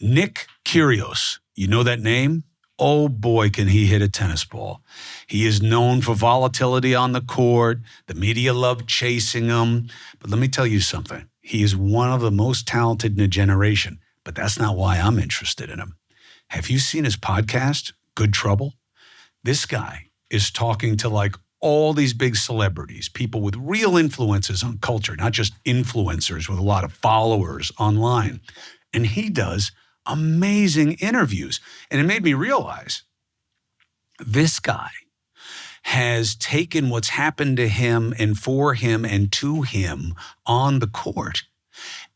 Nick Kyrgios. You know that name? Oh boy, can he hit a tennis ball. He is known for volatility on the court. The media love chasing him. But let me tell you something. He is one of the most talented in a generation. But that's not why I'm interested in him. Have you seen his podcast, Good Trouble? This guy is talking to like all these big celebrities, people with real influences on culture, not just influencers with a lot of followers online. And he does amazing interviews. And it made me realize this guy has taken what's happened to him and for him and to him on the court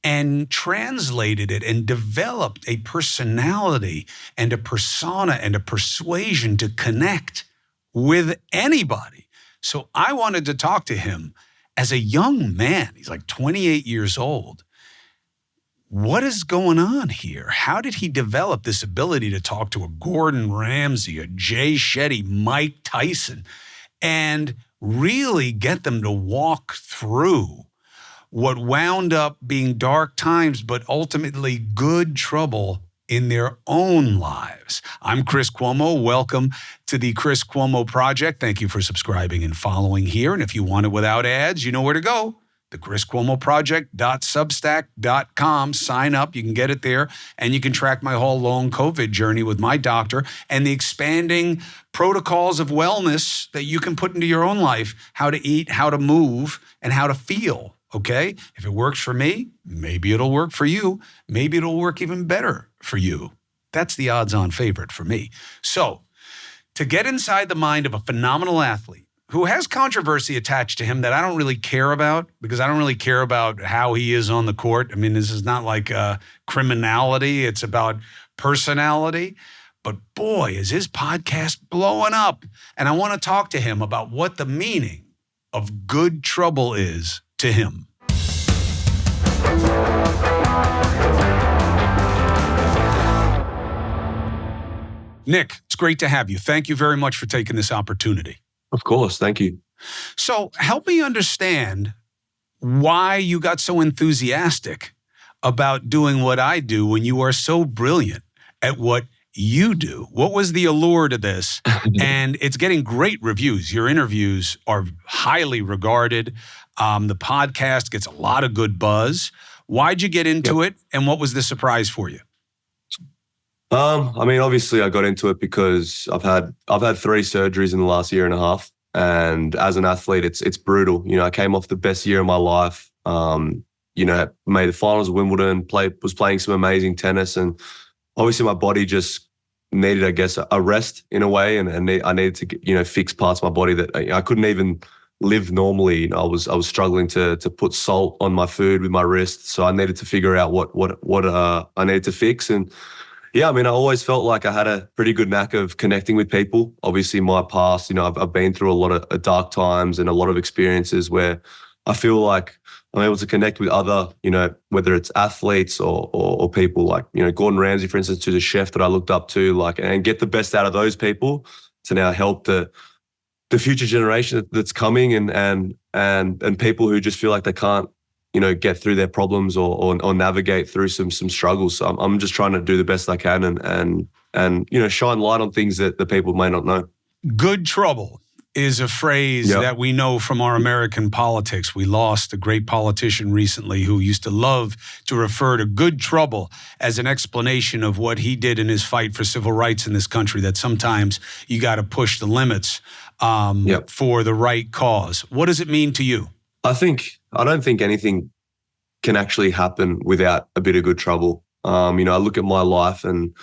and translated it and developed a personality and a persona and a persuasion to connect with anybody. So I wanted to talk to him as a young man. He's like 28 years old. What is going on here? How did he develop this ability to talk to a Gordon Ramsay, a Jay Shetty, Mike Tyson, and really get them to walk through what wound up being dark times, but ultimately good trouble in their own lives? I'm Chris Cuomo. Welcome to the Chris Cuomo Project. Thank you for subscribing and following here. And if you want it without ads, you know where to go. The chriscuomoproject.substack.com. Sign up. You can get it there. And you can track my whole long COVID journey with my doctor and the expanding protocols of wellness that you can put into your own life, how to eat, how to move, and how to feel. Okay? If it works for me, maybe it'll work for you. Maybe it'll work even better for you. That's the odds-on favorite for me. So, to get inside the mind of a phenomenal athlete who has controversy attached to him that I don't really care about, because I don't really care about how he is on the court. I mean, this is not like criminality. It's about personality. But boy, is his podcast blowing up. And I want to talk to him about what the meaning of good trouble is to him. Nick, it's great to have you. Thank you very much for taking this opportunity. Of course. Thank you. So help me understand why you got so enthusiastic about doing what I do when you are so brilliant at what you do. What was the allure to this? And it's getting great reviews. Your interviews are highly regarded. The podcast gets a lot of good buzz. Why'd you get into it? And what was the surprise for you? I mean, obviously I got into it because I've had 3 surgeries in the last year and a half. And as an athlete, it's brutal. You know, I came off the best year of my life. Made the finals of Wimbledon, was playing some amazing tennis. And obviously my body just needed, I guess, a rest in a way. And I needed to, fix parts of my body that I couldn't even live normally. You know, I was struggling to put salt on my food with my wrist. So I needed to figure out what I needed to fix. And yeah, I mean, I always felt like I had a pretty good knack of connecting with people. Obviously, my past, I've been through a lot of dark times and a lot of experiences where I feel like I'm able to connect with other, whether it's athletes or people like, Gordon Ramsay, for instance, who's a chef that I looked up to, and get the best out of those people to now help the future generation that's coming and people who just feel like they can't, get through their problems or navigate through some struggles. So I'm just trying to do the best I can and shine light on things that the people may not know. Good trouble is a phrase that we know from our American politics. We lost a great politician recently who used to love to refer to good trouble as an explanation of what he did in his fight for civil rights in this country, that sometimes you got to push the limits for the right cause. What does it mean to you? I don't think anything can actually happen without a bit of good trouble. I look at my life and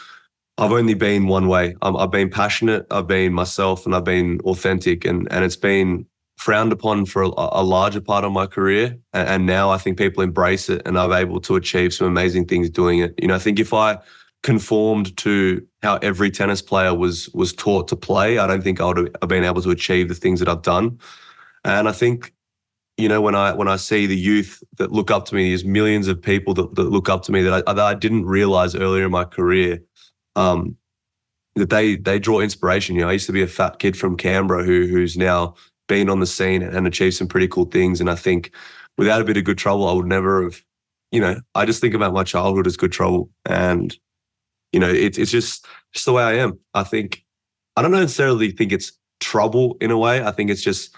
I've only been one way. I've been passionate, I've been myself, and I've been authentic, and it's been frowned upon for a larger part of my career. And now I think people embrace it, and I'm able to achieve some amazing things doing it. I think if I conformed to how every tennis player was taught to play, I don't think I would have been able to achieve the things that I've done. And I think, when I see the youth that look up to me, there's millions of people that look up to me that I didn't realize earlier in my career, that they draw inspiration. I used to be a fat kid from Canberra who's now been on the scene and achieved some pretty cool things. And I think without a bit of good trouble, I would never have, I just think about my childhood as good trouble. And it's just the way I am. I don't necessarily think it's trouble in a way. I think it's just,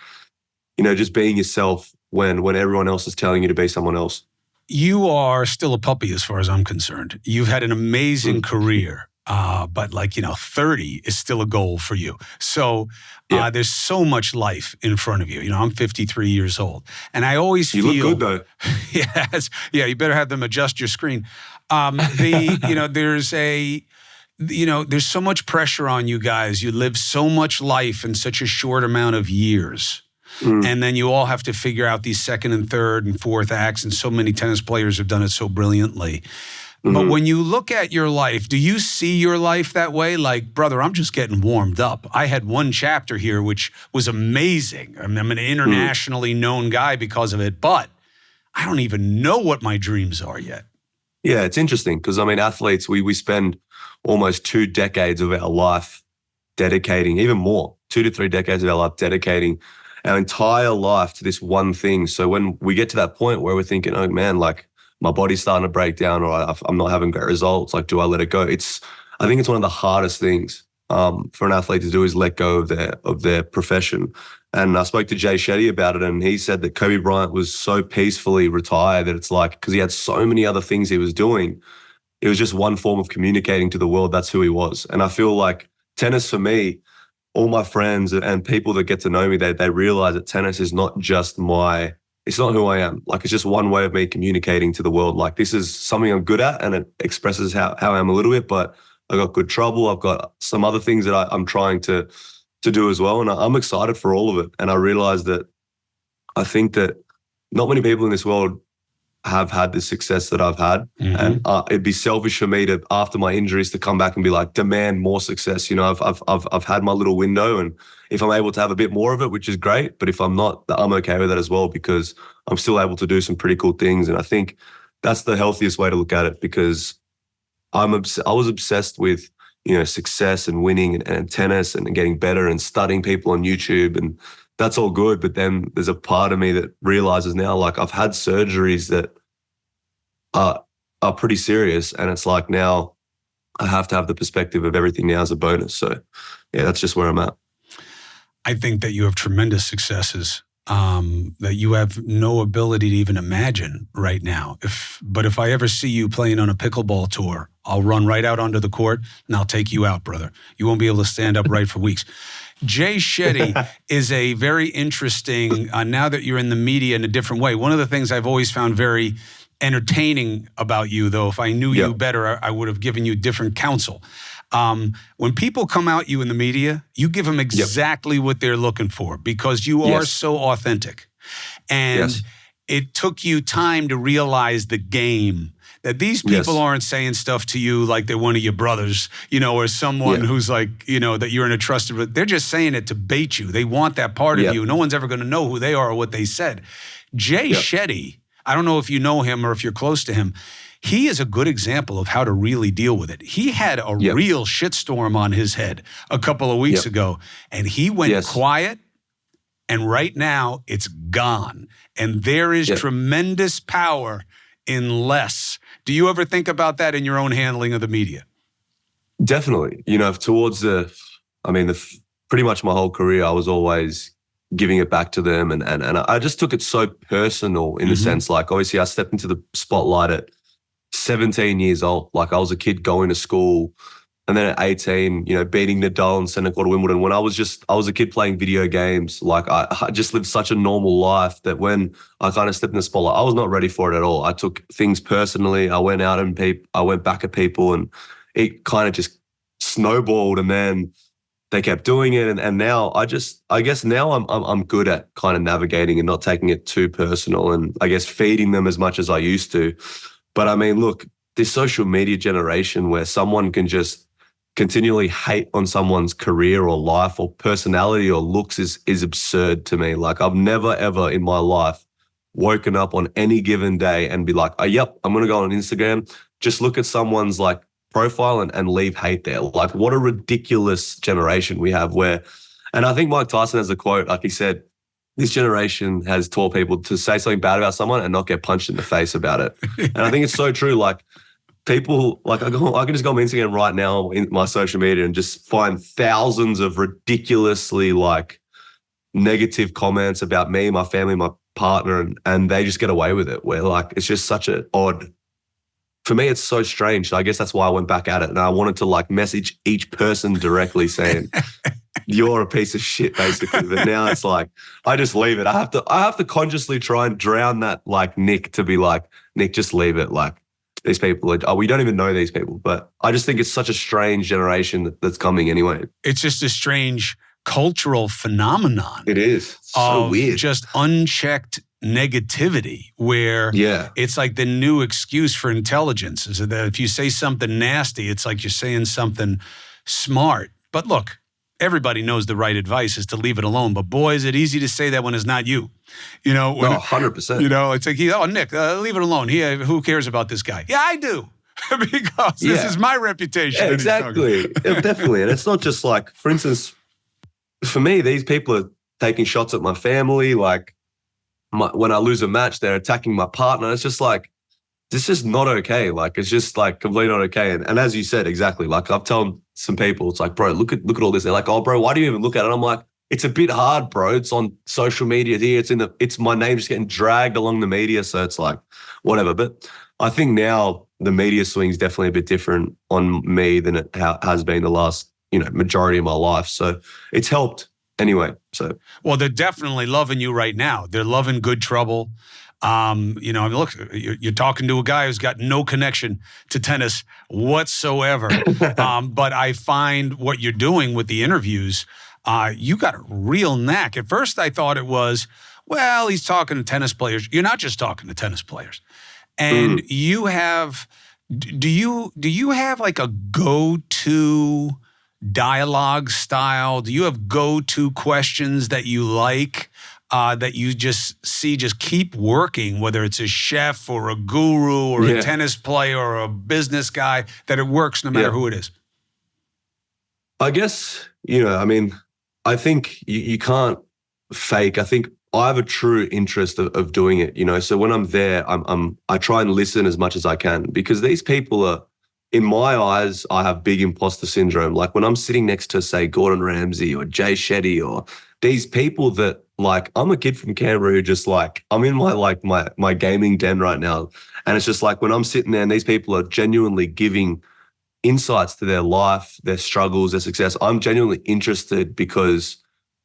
just being yourself when everyone else is telling you to be someone else. You are still a puppy as far as I'm concerned. You've had an amazing career, but 30 is still a goal for you. So there's so much life in front of you. I'm 53 years old, and I always feel... You look good, though. Yes. Yeah, you better have them adjust your screen. There's so much pressure on you guys. You live so much life in such a short amount of years. And then you all have to figure out these second and third and fourth acts, and so many tennis players have done it so brilliantly. But when you look at your life, do you see your life that way? Like, brother, I'm just getting warmed up. I had one chapter here which was amazing. I'm an internationally known guy because of it, but I don't even know what my dreams are yet. Yeah, it's interesting because, athletes, we spend almost 2 decades of our life dedicating, even more, 2 to 3 decades of our life dedicating our entire life to this one thing. So when we get to that point where we're thinking, oh man, like my body's starting to break down, or I'm not having great results, like, do I let it go? I think it's one of the hardest things for an athlete to do is let go of their profession. And I spoke to Jay Shetty about it, and he said that Kobe Bryant was so peacefully retired that it's like, because he had so many other things he was doing, it was just one form of communicating to the world. That's who he was. And I feel like tennis for me, all my friends and people that get to know me, they realize that tennis is not just it's not who I am. Like, it's just one way of me communicating to the world. Like, this is something I'm good at, and it expresses how I am a little bit, but I got good trouble. I've got some other things that I'm trying to do as well. And I'm excited for all of it. And I realize that I think that not many people in this world have had the success that I've had. And it'd be selfish for me to, after my injuries, to come back and be like, demand more success. I've had my little window, and if I'm able to have a bit more of it, which is great, but if I'm not, I'm okay with that as well, because I'm still able to do some pretty cool things. And I think that's the healthiest way to look at it, because I was obsessed with, success and winning and tennis and getting better and studying people on YouTube, and that's all good. But then there's a part of me that realizes now, like, I've had surgeries that are pretty serious, and it's like, now I have to have the perspective of everything now as a bonus. So yeah, that's just where I'm at. I think that you have tremendous successes that you have no ability to even imagine right now. But if I ever see you playing on a pickleball tour, I'll run right out onto the court and I'll take you out, brother. You won't be able to stand upright for weeks. Jay Shetty is a very interesting, now that you're in the media in a different way. One of the things I've always found very entertaining about you, though, if I knew you better, I would have given you different counsel. When people come out you in the media, you give them exactly what they're looking for, because you are so authentic. And it took you time to realize the game, that these people aren't saying stuff to you like they're one of your brothers, or someone who's like, that you're in a trusted, they're just saying it to bait you. They want that part of you. No one's ever going to know who they are or what they said. Jay Shetty, I don't know if you know him or if you're close to him. He is a good example of how to really deal with it. He had a real shitstorm on his head a couple of weeks ago, and he went quiet, and right now it's gone. And there is tremendous power in less. Do you ever think about that in your own handling of the media? Definitely. Towards pretty much my whole career, I was always giving it back to them. And I just took it so personal in the sense, like, obviously I stepped into the spotlight at 17 years old. Like, I was a kid going to school, and then at 18, beating Nadal in center court at Wimbledon. When I was a kid playing video games. Like, I just lived such a normal life that when I kind of stepped in the spotlight, I was not ready for it at all. I took things personally. I went out and I went back at people, and it kind of just snowballed, and then they kept doing it. And now I guess now I'm good at kind of navigating and not taking it too personal, and I guess feeding them as much as I used to. But look, this social media generation where someone can just continually hate on someone's career or life or personality or looks is absurd to me. Like, I've never, ever in my life woken up on any given day and be like, oh, yep, I'm going to go on Instagram, just look at someone's like profile and leave hate there. Like, what a ridiculous generation we have and I think Mike Tyson has a quote, like he said, this generation has taught people to say something bad about someone and not get punched in the face about it. And I think it's so true. Like, people like I can just go on Instagram right now in my social media and just find thousands of ridiculously like negative comments about me, my family, my partner, and they just get away with it. Where like it's just such an odd. For me, it's so strange. So I guess that's why I went back at it, and I wanted to like message each person directly saying, "You're a piece of shit," basically. But now it's like I just leave it. I have to consciously try and drown that like Nick to be like, Nick, just leave it. Like these people, we don't even know these people. But I just think it's such a strange generation that's coming anyway. It's just a strange cultural phenomenon. It is so weird. Just unchecked negativity where it's like the new excuse for intelligence is that if you say something nasty, it's like you're saying something smart. But look, everybody knows the right advice is to leave it alone. But boy, is it easy to say that when it's not you. You know, when, 100%. You know, it's like, Nick, leave it alone. Who cares about this guy? Yeah, I do. Because this is my reputation. Yeah, exactly. Definitely. And it's not just like, for instance, for me, these people are taking shots at my family. Like when I lose a match, they're attacking my partner. It's just like, this is not okay. Like, it's just like completely not okay. And as you said, exactly. Like I've told some people, it's like, bro, look at all this. They're like, oh, bro, why do you even look at it? I'm like, it's a bit hard, bro. It's on social media here. It's my name just getting dragged along the media. So it's like, whatever. But I think now the media swing is definitely a bit different on me than it has been the last, majority of my life. So it's helped anyway. So, well, they're definitely loving you right now. They're loving Good Trouble. Look, you're talking to a guy who's got no connection to tennis whatsoever. But I find what you're doing with the interviews, you got a real knack. At first, I thought it was, well, he's talking to tennis players. You're not just talking to tennis players. And you have, do you have like a go-to dialogue style? Do you have go-to questions that you like? That you just keep working, whether it's a chef or a guru or a tennis player or a business guy, that it works no matter who it is? I guess, I think you can't fake. I think I have a true interest of doing it, So when I'm there, I try and listen as much as I can, because these people are, in my eyes, I have big imposter syndrome. Like when I'm sitting next to, say, Gordon Ramsay or Jay Shetty or these people that, like, I'm a kid from Canberra who just like, I'm in my gaming den right now. And it's just like when I'm sitting there and these people are genuinely giving insights to their life, their struggles, their success, I'm genuinely interested because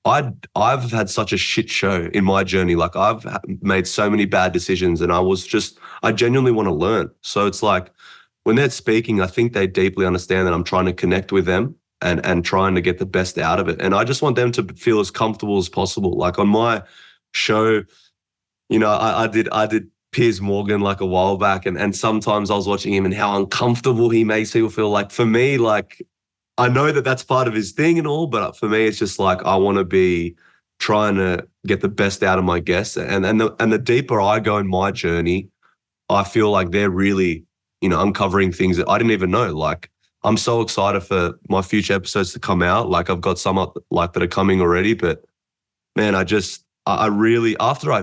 I've had such a shit show in my journey. Like I've made so many bad decisions and I genuinely want to learn. So it's like when they're speaking, I think they deeply understand that I'm trying to connect with them and trying to get the best out of it. And I just want them to feel as comfortable as possible. Like on my show, I did Piers Morgan like a while back, and sometimes I was watching him and how uncomfortable he makes people feel. Like for me, like I know that that's part of his thing and all, but for me, it's just like I want to be trying to get the best out of my guests. And the deeper I go in my journey, I feel like they're really, uncovering things that I didn't even know. Like I'm so excited for my future episodes to come out. Like I've got some up like that are coming already, but man, I really, after I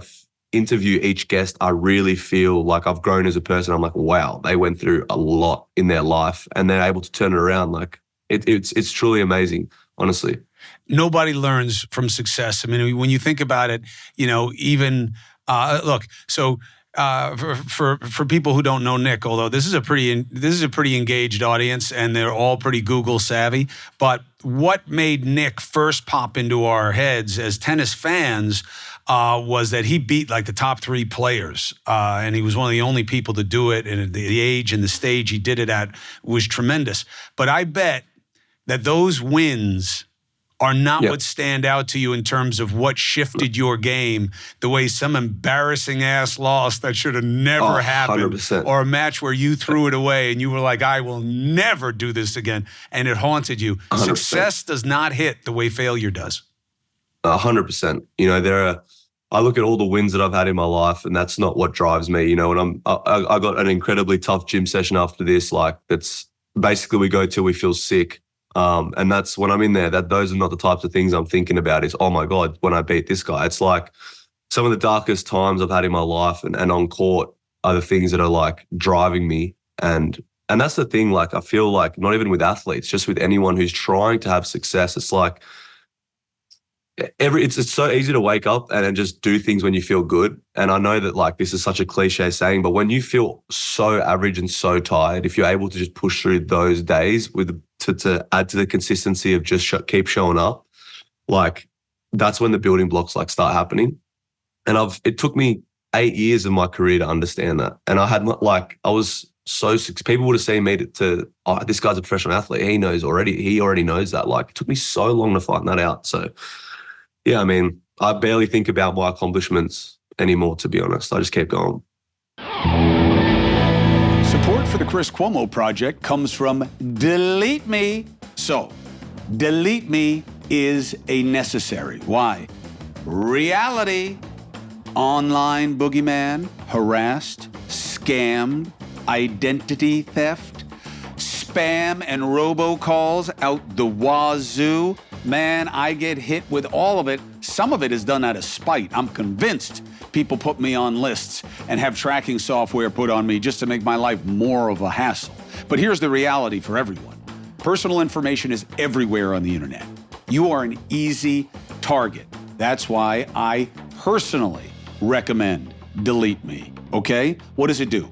interview each guest, I really feel like I've grown as a person. I'm like, wow, they went through a lot in their life and they're able to turn it around. Like it's truly amazing, honestly. Nobody learns from success. I mean, when you think about it, even for people who don't know Nick, although this is a pretty engaged audience and they're all pretty Google savvy, but what made Nick first pop into our heads as tennis fans was that he beat like the top 3 players, and he was one of the only people to do it, and the age and the stage he did it at was tremendous. But I bet that those wins are not what stand out to you in terms of what shifted your game, the way some embarrassing ass loss that should have never happened, 100%. or a match where you threw it away and you were like, I will never do this again, and it haunted you. 100%. Success does not hit the way failure does. 100%. I look at all the wins that I've had in my life, and that's not what drives me. And I got an incredibly tough gym session after this. Like that's basically we go till we feel sick. And that's when I'm in there, those are not the types of things I'm thinking about is, oh my God, when I beat this guy. It's like some of the darkest times I've had in my life and on court are the things that are like driving me. And And that's the thing, like, I feel like not even with athletes, just with anyone who's trying to have success, it's like it's so easy to wake up and then just do things when you feel good. And I know that like this is such a cliche saying, but when you feel so average and so tired, if you're able to just push through those days to add to the consistency of just keep showing up, like that's when the building blocks like start happening. And it took me 8 years of my career to understand that. And I was so people would have seen me oh, this guy's a professional athlete. He already knows that. Like it took me so long to find that out. So yeah, I mean, I barely think about my accomplishments anymore, to be honest. I just keep going. Support for the Chris Cuomo project comes from Delete Me. So, Delete Me is a necessary. Why? Reality. Online boogeyman, harassed, scammed, identity theft, spam and robocalls out the wazoo. Man, I get hit with all of it. Some of it is done out of spite. I'm convinced people put me on lists and have tracking software put on me just to make my life more of a hassle. But here's the reality for everyone. Personal information is everywhere on the internet. You are an easy target. That's why I personally recommend Delete Me, okay? What does it do?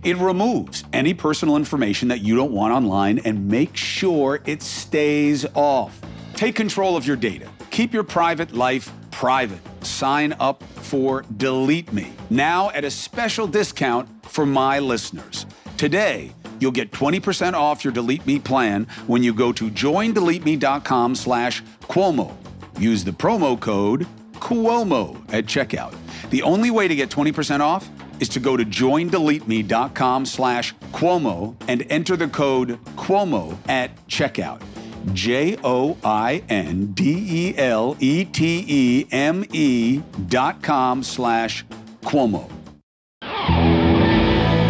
It removes any personal information that you don't want online and makes sure it stays off. Take control of your data. Keep your private life private. Sign up for Delete Me now at a special discount for my listeners. Today, you'll get 20% off your Delete Me plan when you go to joindeleteme.com/Cuomo. Use the promo code Cuomo at checkout. The only way to get 20% off is to go to joindeleteme.com/Cuomo and enter the code Cuomo at checkout. JOINDELETEME.com/Cuomo.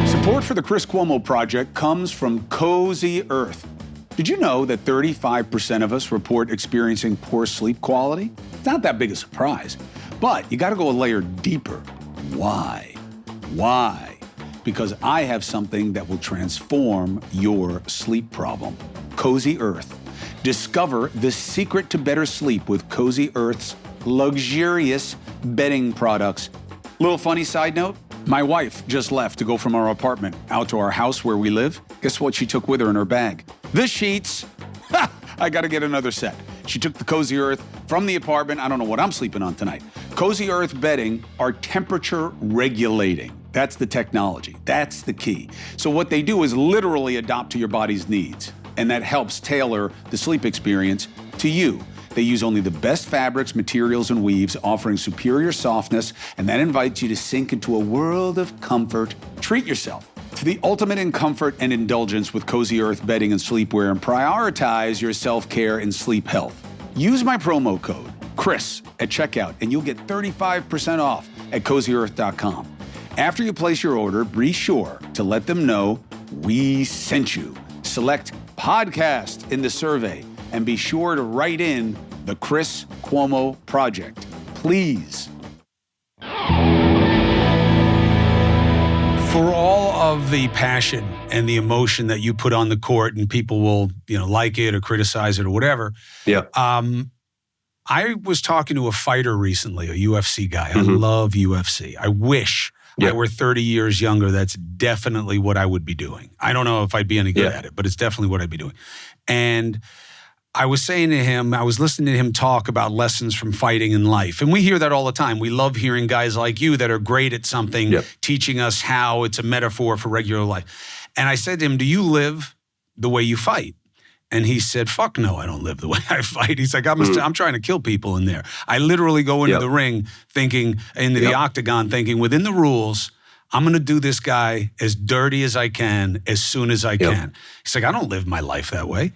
Support for the Chris Cuomo project comes from CozyEarth. Did you know that 35% of us report experiencing poor sleep quality? It's not that big a surprise, but you got to go a layer deeper. Why? Why? Because I have something that will transform your sleep problem. CozyEarth. Discover the secret to better sleep with CozyEarth's luxurious bedding products. Little funny side note, my wife just left to go from our apartment out to our house where we live. Guess what she took with her in her bag? The sheets. Ha! I gotta get another set. She took the CozyEarth from the apartment. I don't know what I'm sleeping on tonight. CozyEarth bedding are temperature regulating. That's the technology. That's the key. So what they do is literally adapt to your body's needs. And that helps tailor the sleep experience to you. They use only the best fabrics, materials, and weaves, offering superior softness, and that invites you to sink into a world of comfort. Treat yourself to the ultimate in comfort and indulgence with CozyEarth bedding and sleepwear, and prioritize your self-care and sleep health. Use my promo code, Chris, at checkout, and you'll get 35% off at CozyEarth.com. After you place your order, be sure to let them know we sent you. Select podcast in the survey and be sure to write in the Chris Cuomo Project, please. For all of the passion and the emotion that you put on the court, and people will, like it or criticize it or whatever. Yeah. I was talking to a fighter recently, a UFC guy. I love UFC. I wish I were 30 years younger. That's definitely what I would be doing. I don't know if I'd be any good at it, but it's definitely what I'd be doing. And I was saying to him, I was listening to him talk about lessons from fighting in life. And we hear that all the time. We love hearing guys like you that are great at something, teaching us how it's a metaphor for regular life. And I said to him, do you live the way you fight? And he said, fuck no, I don't live the way I fight. He's like, I'm trying to kill people in there. I literally go into the ring thinking, into the octagon thinking, within the rules, I'm going to do this guy as dirty as I can, as soon as I can. He's like, I don't live my life that way.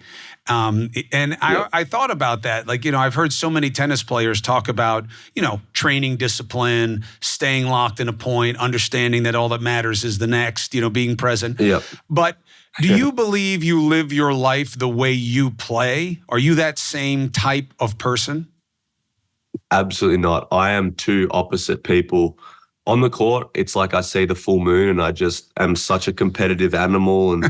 I thought about that. Like, I've heard so many tennis players talk about, training discipline, staying locked in a point, understanding that all that matters is the next, being present. But do you believe you live your life the way you play? Are you that same type of person? Absolutely not. I am two opposite people on the court, it's like I see the full moon and I just am such a competitive animal, and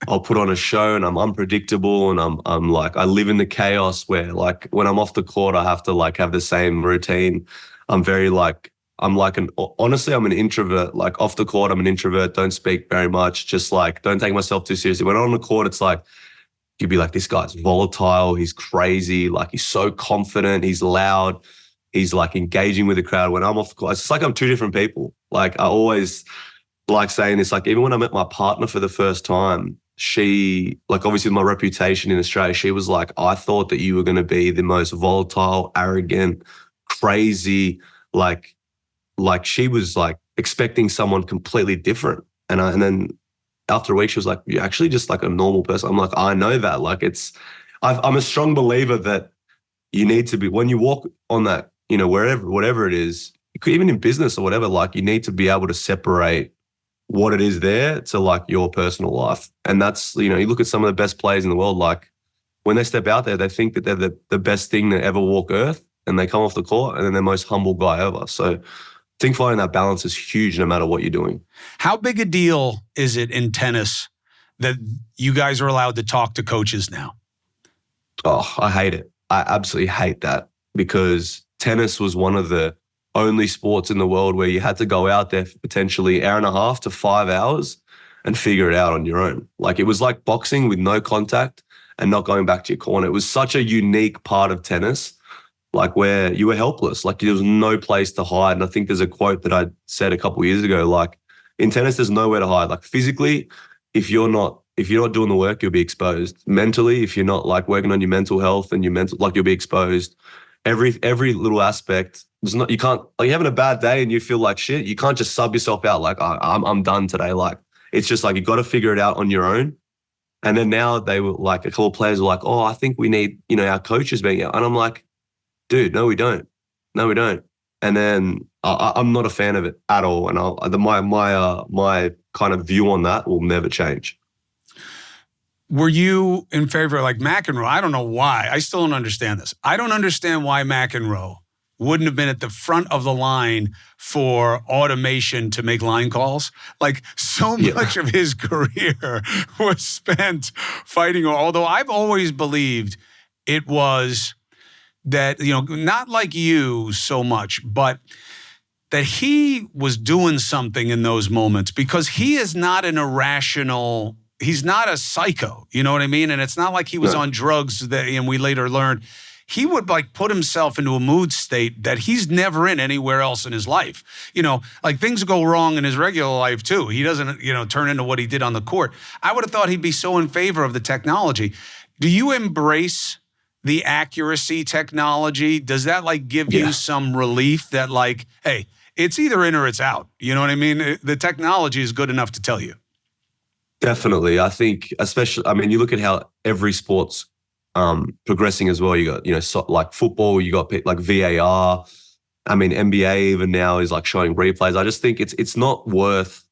I'll put on a show and I'm unpredictable, and I'm like, I live in the chaos where like when I'm off the court, I have to like have the same routine. I'm very like, honestly, I'm an introvert. Like off the court, I'm an introvert, don't speak very much, just like don't take myself too seriously. When I'm on the court, it's like, you'd be like, this guy's volatile, he's crazy, like he's so confident, he's loud, he's like engaging with the crowd. When I'm off the court, it's just like I'm two different people. Like I always like saying this, like even when I met my partner for the first time, she, like obviously my reputation in Australia, she was like, I thought that you were going to be the most volatile, arrogant, crazy, like she was like expecting someone completely different. And then after a week, she was like, you're actually just like a normal person. I'm like, I know that. Like I'm a strong believer that you need to be, when you walk on that, you know, whatever it is, even in business or whatever, like you need to be able to separate what it is there to like your personal life. And that's, you know, you look at some of the best players in the world, like when they step out there, they think that they're the best thing to ever walk earth, and they come off the court and then they're the most humble guy ever. So I think finding that balance is huge no matter what you're doing. How big a deal is it in tennis that you guys are allowed to talk to coaches now? Oh, I hate it. I absolutely hate that, because tennis was one of the only sports in the world where you had to go out there for potentially 1.5 to 5 hours and figure it out on your own. Like it was like boxing with no contact and not going back to your corner. It was such a unique part of tennis, like where you were helpless, like there was no place to hide. And I think there's a quote that I said a couple of years ago, like in tennis, there's nowhere to hide. Like physically, if you're not doing the work, you'll be exposed. Mentally, if you're not like working on your mental health and your mental, like you'll be exposed. Every little aspect. You can't, like, you're having a bad day and you feel like shit. You can't just sub yourself out like, I'm done today. Like it's just like you got to figure it out on your own. And then now they were like, a couple of players were like, oh, I think we need, you know, our coaches being out. And I'm like, dude, no, we don't. No, we don't. And then I'm not a fan of it at all. And my kind of view on that will never change. Were you in favor of like McEnroe? I don't know why. I still don't understand this. I don't understand why McEnroe wouldn't have been at the front of the line for automation to make line calls. Like so much of his career was spent fighting. Although I've always believed it was that, you know, not like you so much, but that he was doing something in those moments, because he is not an irrational, he's not a psycho, you know what I mean? And it's not like he was on drugs that, and we later learned, he would like put himself into a mood state that he's never in anywhere else in his life. You know, like things go wrong in his regular life too. He doesn't, you know, turn into what he did on the court. I would have thought he'd be so in favor of the technology. Do you embrace the accuracy technology? Does that like give you some relief that like, hey, it's either in or it's out? You know what I mean? The technology is good enough to tell you. Definitely. I think especially, I mean, you look at how every sport's progressing as well. You got, you know, like football, you got like VAR. I mean, NBA even now is like showing replays. I just think it's not worth,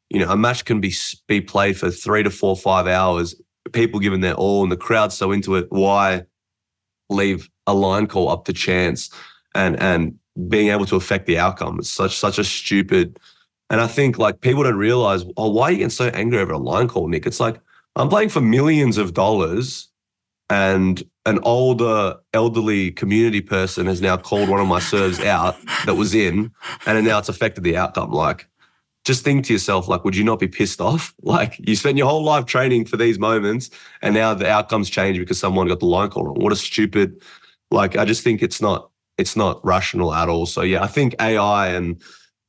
you know, a match can be played for 3 to 4, 5 hours, people giving their all and the crowd's so into it. Why leave a line call up to chance and being able to affect the outcome? It's such a stupid. And I think like people don't realize, oh, why are you getting so angry over a line call, Nick? It's like, I'm playing for millions of dollars and an older elderly community person has now called one of my serves out that was in, and now it's affected the outcome. Like, just think to yourself, like, would you not be pissed off? Like, you spent your whole life training for these moments and now the outcome's changed because someone got the line call wrong. What a stupid, like, I just think it's not rational at all. So yeah, I think AI and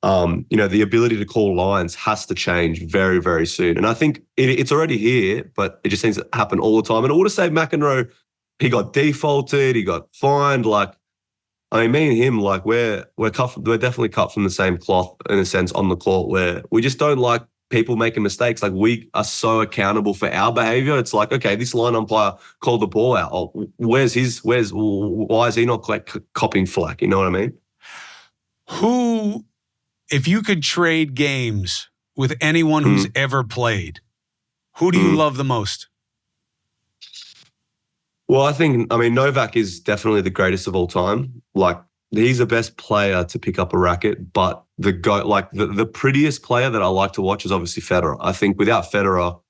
you know, the ability to call lines has to change very, very soon. And I think it's already here, but it just seems to happen all the time. And I would have said McEnroe, he got defaulted, he got fined. Like, I mean, me and him, like we're definitely cut from the same cloth in a sense on the court, where we just don't like people making mistakes. Like we are so accountable for our behavior. It's like, okay, this line umpire called the ball out. Oh, why is he not like copying flack? You know what I mean? If you could trade games with anyone who's ever played, who do you love the most? Well, I mean, Novak is definitely the greatest of all time. Like, he's the best player to pick up a racket, but the prettiest player that I like to watch is obviously Federer. I think without Federer,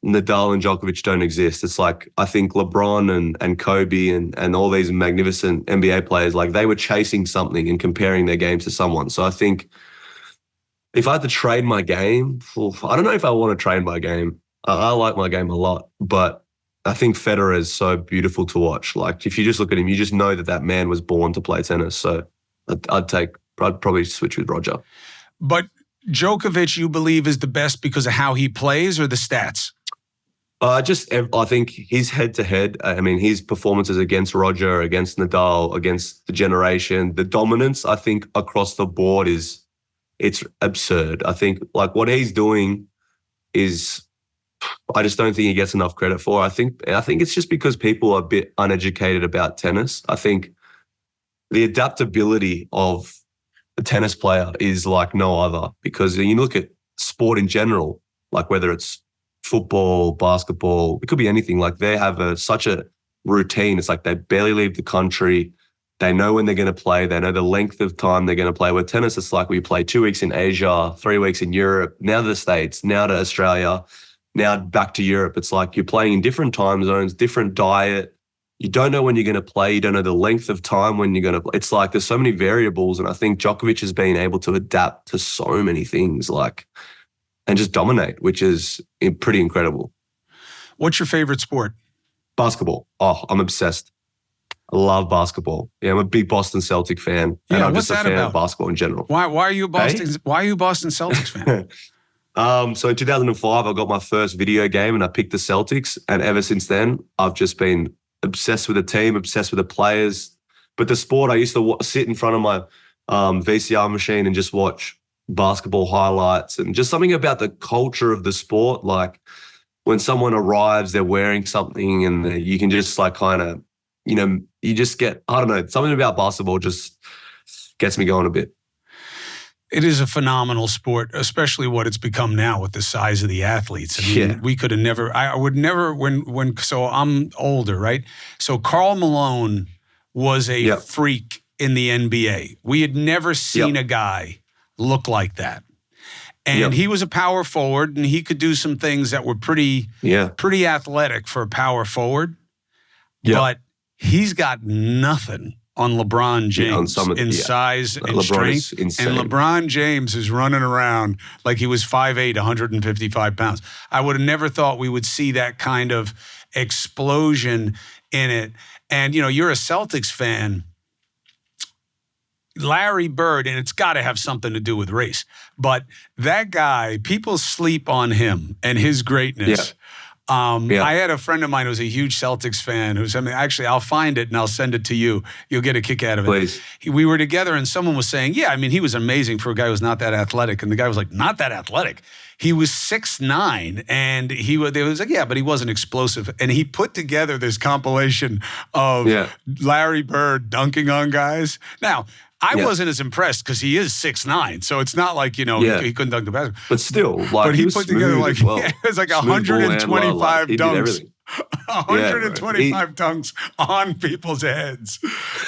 Nadal and Djokovic don't exist. It's like, I think LeBron and Kobe and all these magnificent NBA players, like they were chasing something and comparing their games to someone. So I think if I had to trade my game, I don't know if I want to trade my game. I like my game a lot, but I think Federer is so beautiful to watch. Like if you just look at him, you just know that man was born to play tennis. So I'd probably switch with Roger. But Djokovic, you believe, is the best because of how he plays or the stats? I think his head-to-head, I mean, his performances against Roger, against Nadal, against the generation, the dominance, I think, across the board it's absurd. I think, like, what he's doing is, I just don't think he gets enough credit for. I think it's just because people are a bit uneducated about tennis. I think the adaptability of a tennis player is like no other, because you look at sport in general, like whether it's football, basketball, it could be anything. Like they have such a routine. It's like they barely leave the country. They know when they're going to play. They know the length of time they're going to play. With tennis, it's like we play 2 weeks in Asia, 3 weeks in Europe, now to the States, now to Australia, now back to Europe. It's like you're playing in different time zones, different diet. You don't know when you're going to play. You don't know the length of time when you're going to play. It's like there's so many variables. And I think Djokovic has been able to adapt to so many things, like, and just dominate, which is pretty incredible. What's your favorite sport? Basketball. Oh, I'm obsessed. I love basketball. Yeah, I'm a big Boston Celtic fan. Yeah, and I'm what's just a that fan about? of basketball in general. Why are you a Boston Celtics fan? So in 2005, I got my first video game and I picked the Celtics. And ever since then, I've just been obsessed with the team, obsessed with the players. But the sport, I used to sit in front of my VCR machine and just watch basketball highlights, and just something about the culture of the sport. Like when someone arrives, they're wearing something and you can just like kind of, you just get, I don't know, something about basketball just gets me going a bit. It is a phenomenal sport, especially what it's become now with the size of the athletes. I mean, we could have never, I would never, so I'm older, right? So Karl Malone was a freak in the NBA. We had never seen a guy look like that. And he was a power forward, and he could do some things that were pretty athletic for a power forward. But he's got nothing on LeBron James in size and strength. And LeBron James is running around like he was 5'8", 155 pounds. I would have never thought we would see that kind of explosion in it. And, you're a Celtics fan. Larry Bird, and it's got to have something to do with race, but that guy, people sleep on him and his greatness. I had a friend of mine who was a huge Celtics fan actually, I'll find it and I'll send it to you. You'll get a kick out of it. Please. We were together and someone was saying, he was amazing for a guy who's not that athletic. And the guy was like, not that athletic. He was 6'9", and they was like, but he wasn't explosive. And he put together this compilation of Larry Bird dunking on guys. Now, I wasn't as impressed because he is 6'9", so it's not like, he couldn't dunk the basketball. But still, like, but he put together it was like 125 dunks. 125 dunks on people's heads.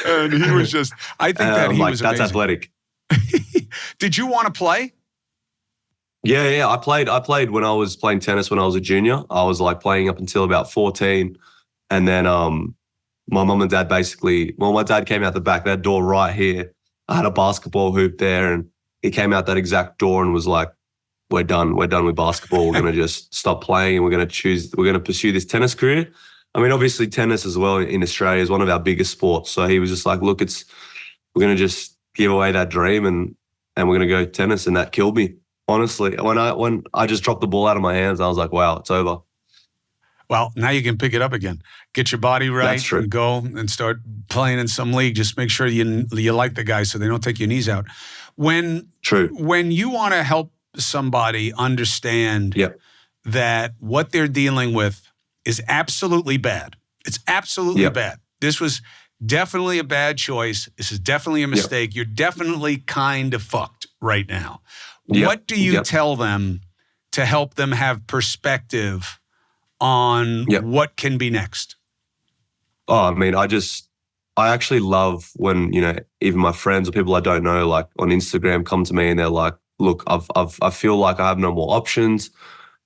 And he was just, I think that he was amazing. That's athletic. Did you want to play? Yeah. I played when I was playing tennis when I was a junior. I was like playing up until about 14. And then my mum and dad my dad came out the back, that door right here. I had a basketball hoop there, and he came out that exact door and was like, we're done with basketball. We're going to just stop playing and we're going to pursue this tennis career. I mean, obviously tennis as well in Australia is one of our biggest sports. So he was just like, look, we're going to just give away that dream and we're going to go tennis. And that killed me, honestly. When I just dropped the ball out of my hands, I was like, wow, it's over. Well, now you can pick it up again. Get your body right and go and start playing in some league. Just make sure you like the guys so they don't take your knees out. When you want to help somebody understand that what they're dealing with is absolutely bad. It's absolutely bad. This was definitely a bad choice. This is definitely a mistake. You're definitely kind of fucked right now. What do you tell them to help them have perspective on what can be next? Oh, I mean, I just I actually love when, even my friends or people I don't know, like on Instagram, come to me and they're like, look, I feel like I have no more options.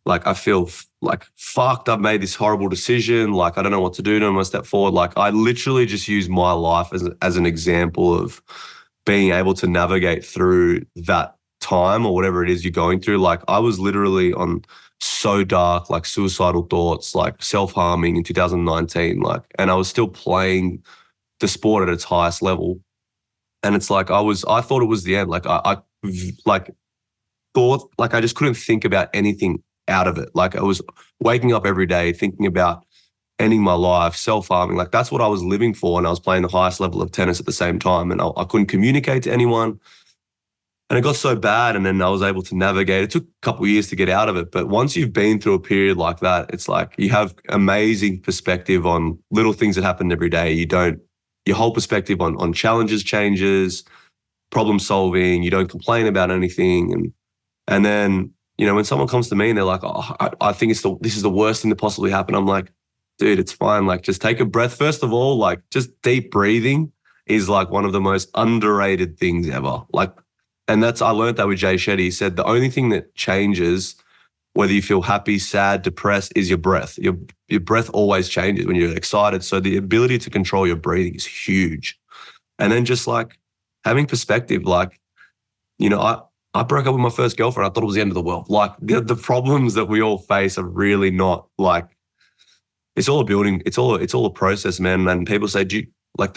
Like I feel like fucked. I've made this horrible decision. Like I don't know what to do. I don't want to step forward. Like I literally just use my life as an example of being able to navigate through that time or whatever it is you're going through. Like I was literally on so dark, like suicidal thoughts, like self-harming in 2019, like, and I was still playing the sport at its highest level. And it's like, I thought it was the end. Like I like thought, like I just couldn't think about anything out of it. Like I was waking up every day thinking about ending my life, self-harming. Like that's what I was living for. And I was playing the highest level of tennis at the same time. And I couldn't communicate to anyone. And it got so bad. And then I was able to navigate. It took a couple of years to get out of it. But once you've been through a period like that, it's like you have amazing perspective on little things that happen every day. Your whole perspective on challenges changes, problem solving. You don't complain about anything. And then, when someone comes to me and they're like, oh, I think this is the worst thing that possibly happened. I'm like, dude, it's fine. Like, just take a breath. First of all, like just deep breathing is like one of the most underrated things ever. Like, and I learned that with Jay Shetty. He said the only thing that changes whether you feel happy, sad, depressed is your breath. Your breath always changes when you're excited. So the ability to control your breathing is huge. And then just like having perspective, like, I broke up with my first girlfriend. I thought it was the end of the world. Like the problems that we all face are really not like, it's all a building. It's all a process, man. And people say, the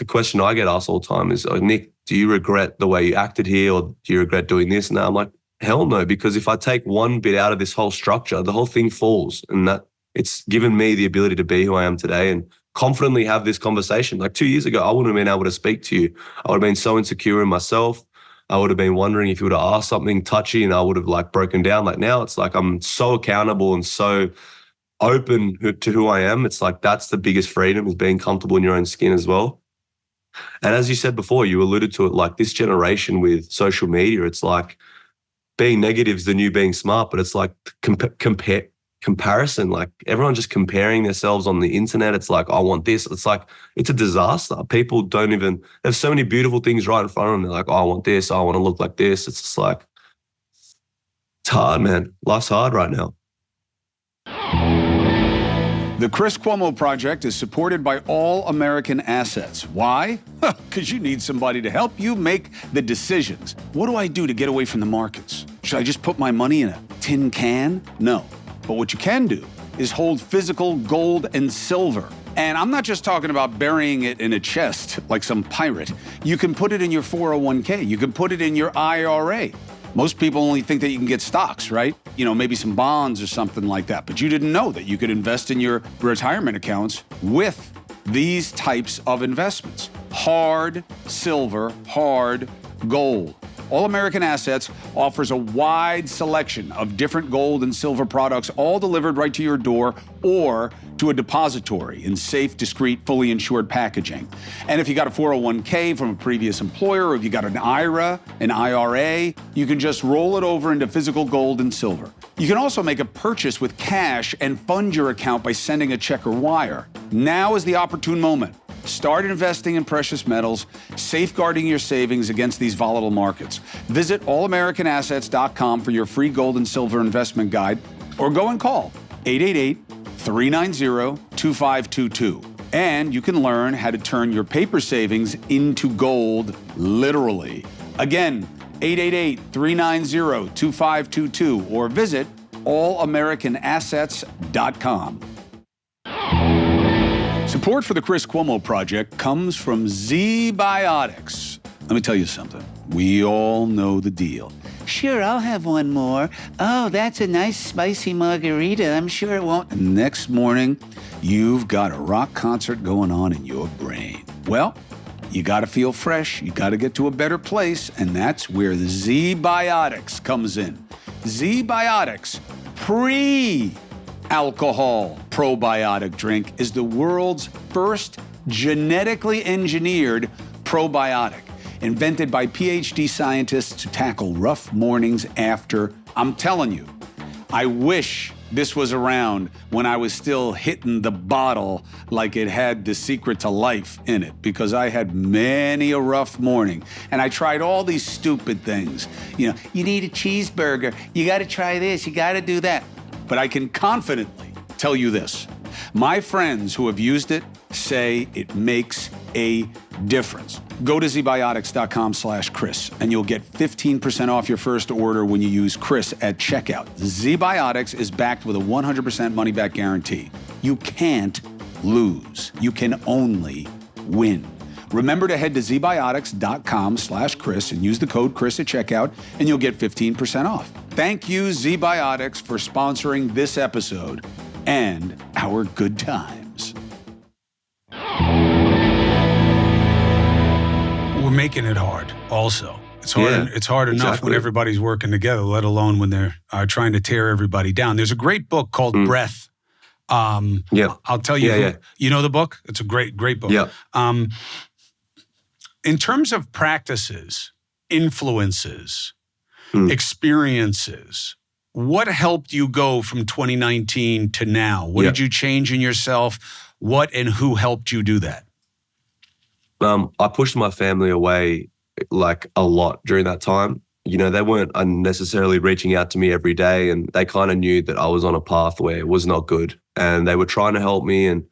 question I get asked all the time is, oh, Nick, do you regret the way you acted here? Or do you regret doing this? And I'm like, hell no, because if I take one bit out of this whole structure, the whole thing falls. And that it's given me the ability to be who I am today and confidently have this conversation. Like 2 years ago, I wouldn't have been able to speak to you. I would have been so insecure in myself. I would have been wondering if you would have asked something touchy and I would have like broken down. Like now it's like I'm so accountable and so open to who I am. It's like that's the biggest freedom, is being comfortable in your own skin as well. And as you said before, you alluded to it, like this generation with social media, it's like being negative is the new being smart, but it's like comparison, like everyone just comparing themselves on the internet. It's like, I want this. It's like, it's a disaster. People there's so many beautiful things right in front of them. They're like, oh, I want this. I want to look like this. It's just like, it's hard, man. Life's hard right now. The Chris Cuomo Project is supported by All American Assets. Why? Because you need somebody to help you make the decisions. What do I do to get away from the markets? Should I just put my money in a tin can? No. But what you can do is hold physical gold and silver. And I'm not just talking about burying it in a chest like some pirate. You can put it in your 401k. You can put it in your IRA. Most people only think that you can get stocks, right? Maybe some bonds or something like that. But you didn't know that you could invest in your retirement accounts with these types of investments. Hard silver, hard gold. All American Assets offers a wide selection of different gold and silver products, all delivered right to your door or to a depository in safe, discreet, fully insured packaging. And if you got a 401k from a previous employer, or if you got an IRA, an IRA, you can just roll it over into physical gold and silver. You can also make a purchase with cash and fund your account by sending a check or wire. Now is the opportune moment. Start investing in precious metals, safeguarding your savings against these volatile markets. Visit allamericanassets.com for your free gold and silver investment guide, or go and call 888-390-2522. And you can learn how to turn your paper savings into gold, literally. Again, 888-390-2522, or visit allamericanassets.com. Support for the Chris Cuomo Project comes from ZBiotics. Let me tell you something. We all know the deal. Sure, I'll have one more. Oh, that's a nice spicy margarita. I'm sure it won't. And next morning, you've got a rock concert going on in your brain. Well, you got to feel fresh. You got to get to a better place. And that's where the ZBiotics comes in. ZBiotics pre-alcohol probiotic drink is the world's first genetically engineered probiotic, invented by PhD scientists to tackle rough mornings after. I'm telling you, I wish this was around when I was still hitting the bottle like it had the secret to life in it, because I had many a rough morning. And I tried all these stupid things. You need a cheeseburger. You got to try this. You got to do that. But I can confidently tell you this. My friends who have used it say it makes a difference. Go to ZBiotics.com/Chris and you'll get 15% off your first order when you use Chris at checkout. ZBiotics is backed with a 100% money-back guarantee. You can't lose. You can only win. Remember to head to ZBiotics.com/Chris and use the code Chris at checkout and you'll get 15% off. Thank you, ZBiotics, for sponsoring this episode and our good times. We're making it hard also. It's hard. Yeah, it's hard enough when everybody's working together, let alone when they're trying to tear everybody down. There's a great book called Breath. I'll tell you. You know the book? It's a great book. Yeah. In terms of practices, influences, experiences, what helped you go from 2019 to now? What did you change in yourself? What and who helped you do that? I pushed my family away like a lot during that time. They weren't unnecessarily reaching out to me every day, and they kind of knew that I was on a path where it was not good, and they were trying to help me, and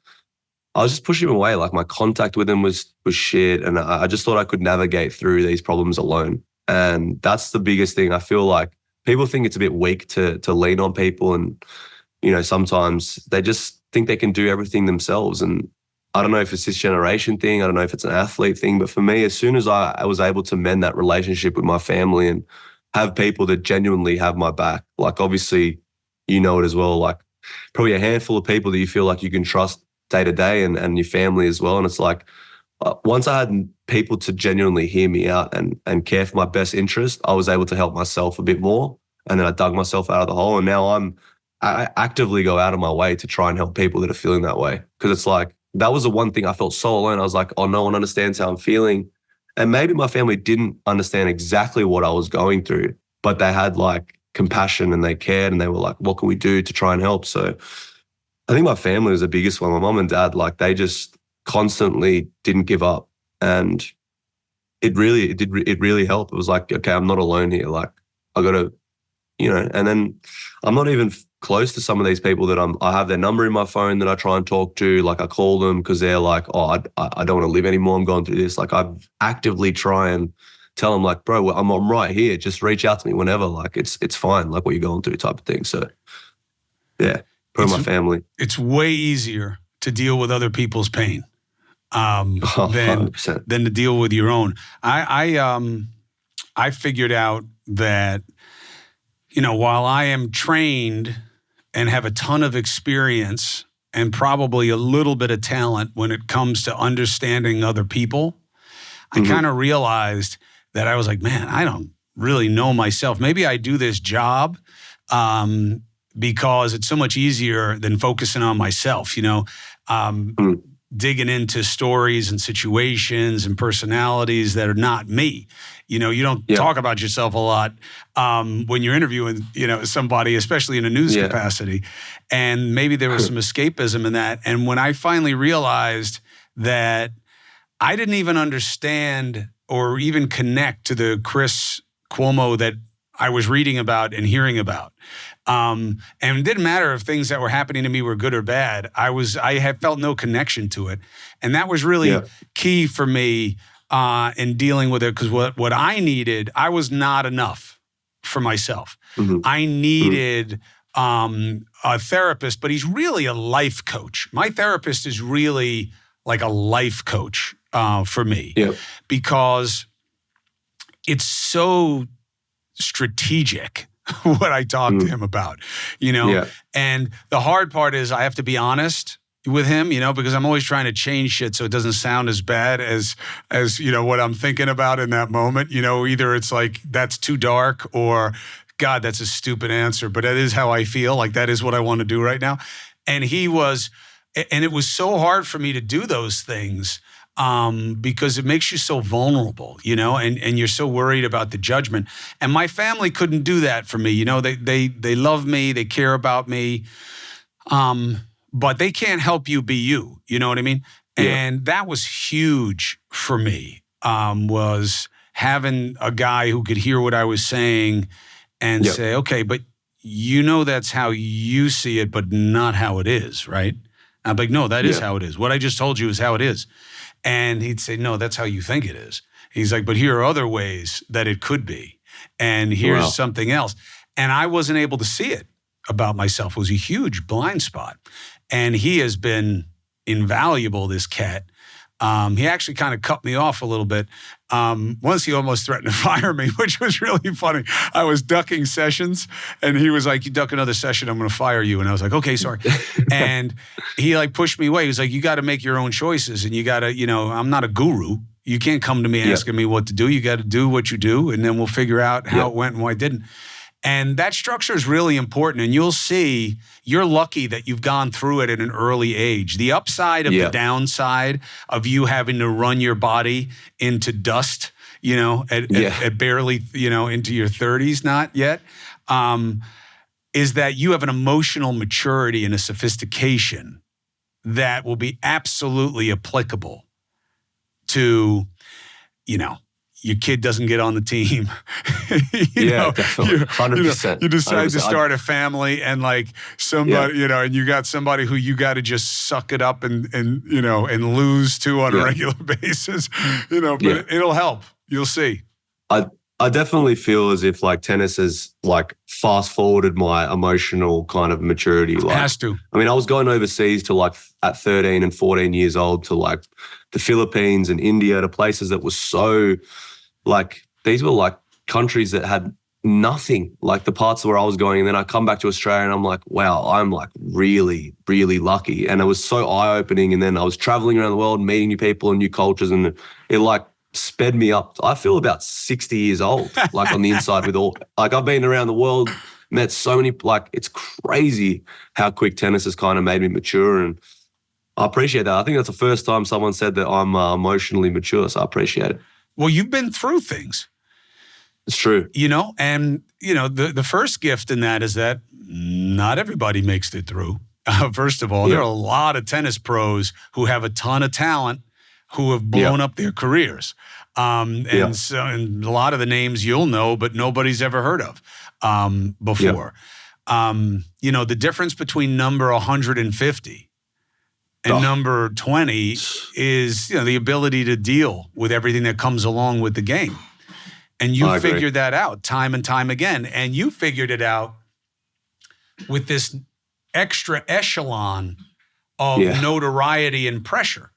I was just pushing them away. Like my contact with them was shit, and I just thought I could navigate through these problems alone. And that's the biggest thing. I feel like people think it's a bit weak to lean on people, and sometimes they just think they can do everything themselves. And I don't know if it's this generation thing, I don't know if it's an athlete thing, but for me, as soon as I was able to mend that relationship with my family and have people that genuinely have my back, like obviously it as well, like probably a handful of people that you feel like you can trust day to day, and your family as well. And it's like, once I had people to genuinely hear me out and care for my best interest, I was able to help myself a bit more. And then I dug myself out of the hole. And now I actively go out of my way to try and help people that are feeling that way. Because it's like, that was the one thing I felt so alone. I was like, oh, no one understands how I'm feeling. And maybe my family didn't understand exactly what I was going through, but they had like compassion and they cared and they were like, what can we do to try and help? So I think my family was the biggest one. My mom and dad, like they just constantly didn't give up. And it really helped. It was like, okay, I'm not alone here. Like I got to, and then I'm not even close to some of these people that I have their number in my phone that I try and talk to. Like I call them because they're like, oh, I don't want to live anymore. I'm going through this. Like I actively try and tell them like, bro, I'm right here. Just reach out to me whenever. Like it's fine. Like what you're going through type of thing. So yeah, my family. It's way easier to deal with other people's pain than to deal with your own. I figured out that, while I am trained and have a ton of experience and probably a little bit of talent when it comes to understanding other people, I kind of realized that I was like, man, I don't really know myself. Maybe I do this job because it's so much easier than focusing on myself, digging into stories and situations and personalities that are not me. You don't talk about yourself a lot when you're interviewing, somebody, especially in a news capacity. And maybe there was some escapism in that. And when I finally realized that I didn't even understand or even connect to the Chris Cuomo that I was reading about and hearing about. And it didn't matter if things that were happening to me were good or bad. I had felt no connection to it. And that was really key for me in dealing with it, because what I needed, I was not enough for myself. I needed a therapist, but he's really a life coach. My therapist is really like a life coach for me because it's so strategic what I talk to him about, and the hard part is I have to be honest with him, because I'm always trying to change shit so it doesn't sound as bad as what I'm thinking about in that moment. Either it's like, that's too dark, or God, that's a stupid answer, but that is how I feel. Like that is what I want to do right now. And it was so hard for me to do those things because it makes you so vulnerable, and you're so worried about the judgment. And my family couldn't do that for me. They love me, they care about me, but they can't help you be you. You know what I mean? Yeah. And that was huge for me, was having a guy who could hear what I was saying and say, okay, but that's how you see it, but not how it is, right? I'm like, no, that is how it is. What I just told you is how it is. And he'd say, no, that's how you think it is. He's like, but here are other ways that it could be. And here's something else. And I wasn't able to see it about myself. It was a huge blind spot. And he has been invaluable, this cat. He actually kind of cut me off a little bit. Once he almost threatened to fire me, which was really funny. I was ducking sessions and he was like, you duck another session, I'm going to fire you. And I was like, okay, sorry. And he like pushed me away. He was like, you got to make your own choices and you got to, I'm not a guru. You can't come to me asking me what to do. You got to do what you do and then we'll figure out how it went and why it didn't. And that structure is really important. And you'll see, you're lucky that you've gone through it at an early age. The upside of the downside of you having to run your body into dust, at barely, into your 30s, not yet, is that you have an emotional maturity and a sophistication that will be absolutely applicable to, your kid doesn't get on the team. Definitely. 100%. You decide 100%. to start a family and like somebody, and you got somebody who you got to just suck it up and lose to on a regular basis, but it'll help. You'll see. I definitely feel as if like tennis has like fast forwarded my emotional kind of maturity. Like, has to. I mean, I was going overseas to like at 13 and 14 years old to like the Philippines and India, to places that was so like, these were like countries that had nothing, like the parts where I was going. And then I come back to Australia and I'm like, wow, I'm like really, really lucky. And it was so eye-opening. And then I was traveling around the world, meeting new people and new cultures, and it like sped me up. I feel about 60 years old, like on the inside with all, like I've been around the world, met so many, like it's crazy how quick tennis has kind of made me mature. And I appreciate that. I think that's the first time someone said that I'm emotionally mature. So I appreciate it. Well, you've been through things. It's true. And the first gift in that is that not everybody makes it through. First of all, there are a lot of tennis pros who have a ton of talent who have blown up their careers. And a lot of the names you'll know, but nobody's ever heard of before. The difference between number 150 and number 20 is, the ability to deal with everything that comes along with the game. And you figured that out time and time again. And you figured it out with this extra echelon of notoriety and pressure.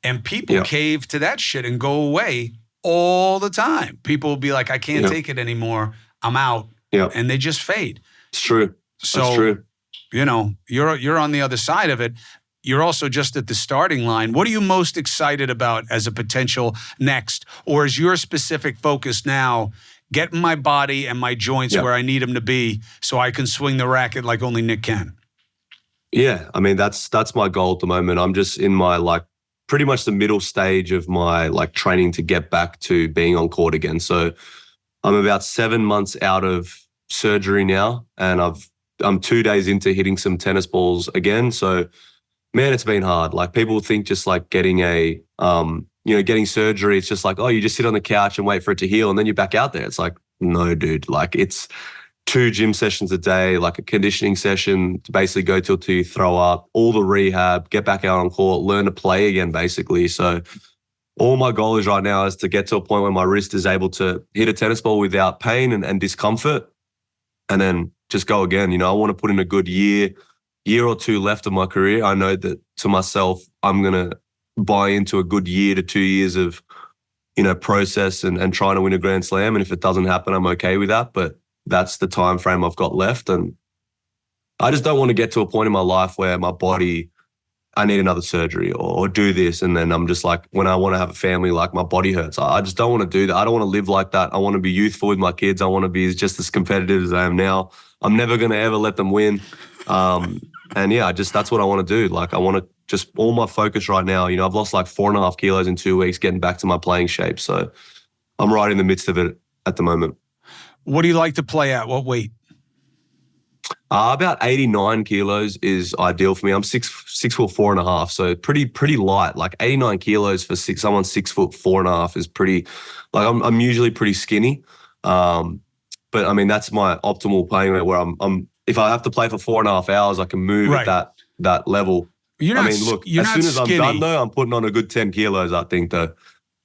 And people cave to that shit and go away all the time. People will be like, I can't take it anymore. I'm out. And they just fade. It's true. So, that's true. You're on the other side of it. You're also just at the starting line. What are you most excited about as a potential next? Or is your specific focus now getting my body and my joints where I need them to be so I can swing the racket like only Nick can? Yeah, I mean, that's my goal at the moment. I'm just in my like pretty much the middle stage of my like training to get back to being on court again. So I'm about 7 months out of surgery now, and I'm 2 days into hitting some tennis balls again. So man, it's been hard. Like people think just like getting getting surgery, it's just like, oh, you just sit on the couch and wait for it to heal and then you're back out there. It's like, no, dude, like it's 2 gym sessions a day, like a conditioning session to basically go till you throw up, all the rehab, get back out on court, learn to play again, basically. So all my goal is right now is to get to a point where my wrist is able to hit a tennis ball without pain and discomfort, and then just go again. I want to put in a good year or 2 left of my career. I know that to myself, I'm going to buy into a good year to 2 years of, process and trying to win a Grand Slam. And if it doesn't happen, I'm okay with that. But that's the time frame I've got left. And I just don't want to get to a point in my life where my body, I need another surgery or do this. And then I'm just like, when I want to have a family, like my body hurts. I just don't want to do that. I don't want to live like that. I want to be youthful with my kids. I want to be just as competitive as I am now. I'm never going to ever let them win. And that's what I want to do. Like I want to just all my focus right now. You know, I've lost like 4.5 kilos in 2 weeks, getting back to my playing shape. So I'm right in the midst of it at the moment. What do you like to play at? What weight? About 89 kilos is ideal for me. I'm 6'4.5", so pretty light. Like 89 kilos for someone 6'4.5" is pretty. Like I'm usually pretty skinny, but I mean that's my optimal playing weight. Where I'm if I have to play for 4.5 hours, I can move at that level. You're not, I mean, look, as soon as I'm done though, I'm putting on a good 10 kilos. I think though.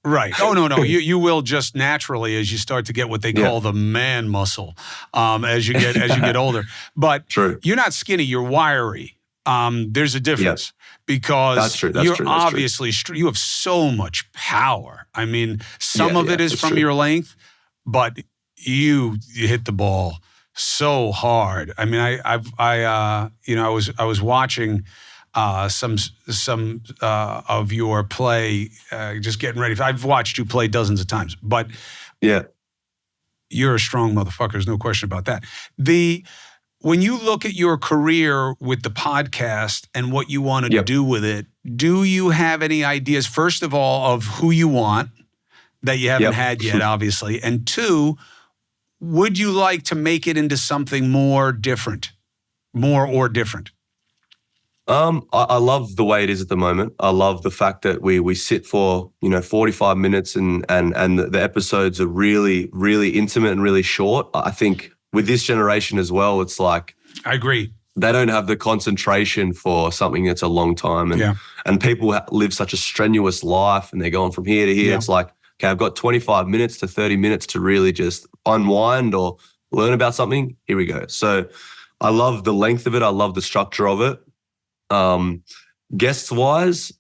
Right. Oh, no. You will just naturally as you start to get what they call the man muscle as you get older. But True. You're not skinny. You're wiry. There's a difference because that's true. You're obviously you have so much power. I mean, some of it is from your length, but you hit the ball so hard. I mean, I was watching some of your play, just getting ready. I've watched you play dozens of times, but you're a strong motherfucker. There's no question about that. When you look at your career with the podcast and what you want to do with it, do you have any ideas, first of all, of who you want that you haven't had yet, obviously, and two, would you like to make it into something more different? I love the way it is at the moment. I love the fact that we sit for 45 minutes and the episodes are really, really intimate and really short. I think with this generation as well, it's like I agree. They don't have the concentration for something that's a long time, and people live such a strenuous life, and they're going from here to here. It's like, okay, I've got 25 minutes to 30 minutes to really just unwind or learn about something. Here we go. So I love the length of it. I love the structure of it. Guests wise,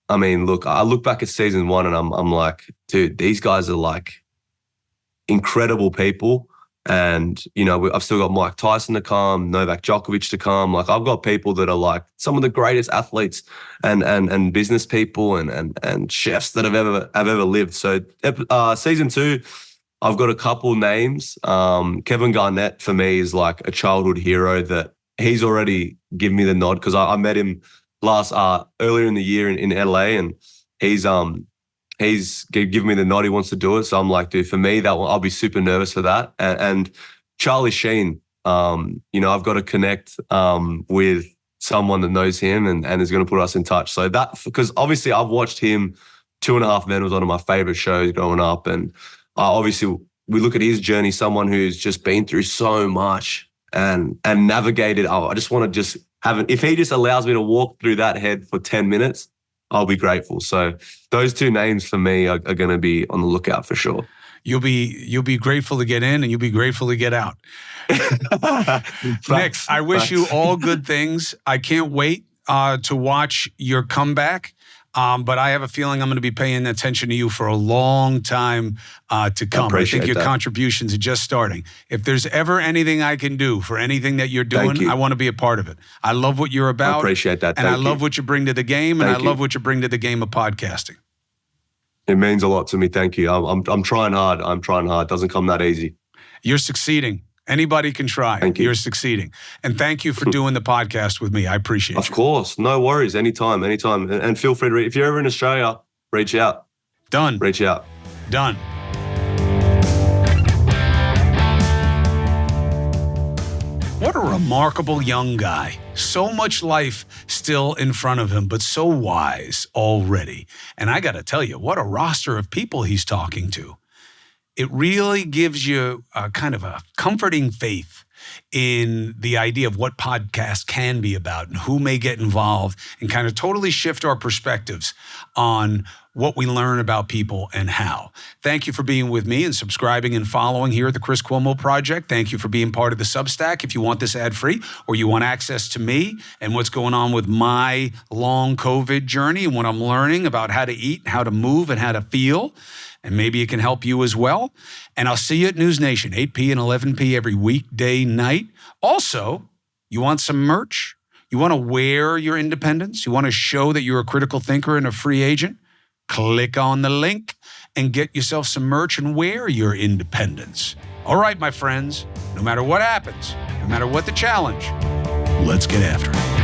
I mean, look, I look back at season 1 and I'm like, dude, these guys are like incredible people. And, I've still got Mike Tyson to come, Novak Djokovic to come. Like I've got people that are like some of the greatest athletes and business people and chefs that have ever lived. So season 2, I've got a couple names. Kevin Garnett for me is like a childhood hero that he's already given me the nod because I met him earlier in the year in LA, and he's given me the nod. He wants to do it, so I'm like, dude, for me I'll be super nervous for that. And Charlie Sheen, I've got to connect with someone that knows him and is going to put us in touch. So that, because obviously I've watched him. 2.5 Men was one of my favorite shows growing up, and obviously we look at his journey. Someone who's just been through so much. And navigated. I just want to just if he just allows me to walk through that head for 10 minutes, I'll be grateful. So those two names for me are going to be on the lookout for sure. You'll be grateful to get in, and you'll be grateful to get out. Nick, I wish you all good things. I can't wait to watch your comeback. But I have a feeling I'm going to be paying attention to you for a long time to come. I think your contributions are just starting. If there's ever anything I can do for anything that you're doing, I want to be a part of it. I love what you're about. I appreciate that. And I love what you bring to the game, and I love what you bring to the game of podcasting. It means a lot to me. Thank you. I'm trying hard. It doesn't come that easy. You're succeeding. Anybody can try. Thank you. You're succeeding. And thank you for doing the podcast with me. I appreciate it. Of course. No worries. Anytime. And feel free to if you're ever in Australia, reach out. Done. Reach out. Done. What a remarkable young guy. So much life still in front of him, but so wise already. And I got to tell you, what a roster of people he's talking to. It really gives you a kind of a comforting faith in the idea of what podcasts can be about and who may get involved, and kind of totally shift our perspectives on what we learn about people and how. Thank you for being with me and subscribing and following here at the Chris Cuomo Project. Thank you for being part of the Substack. If you want this ad-free or you want access to me and what's going on with my long COVID journey and what I'm learning about how to eat, how to move, and how to feel, and maybe it can help you as well. And I'll see you at News Nation, 8 and 11 every weekday night. Also, you want some merch? You want to wear your independence? You want to show that you're a critical thinker and a free agent? Click on the link and get yourself some merch and wear your independence. All right, my friends, no matter what happens, no matter what the challenge, let's get after it.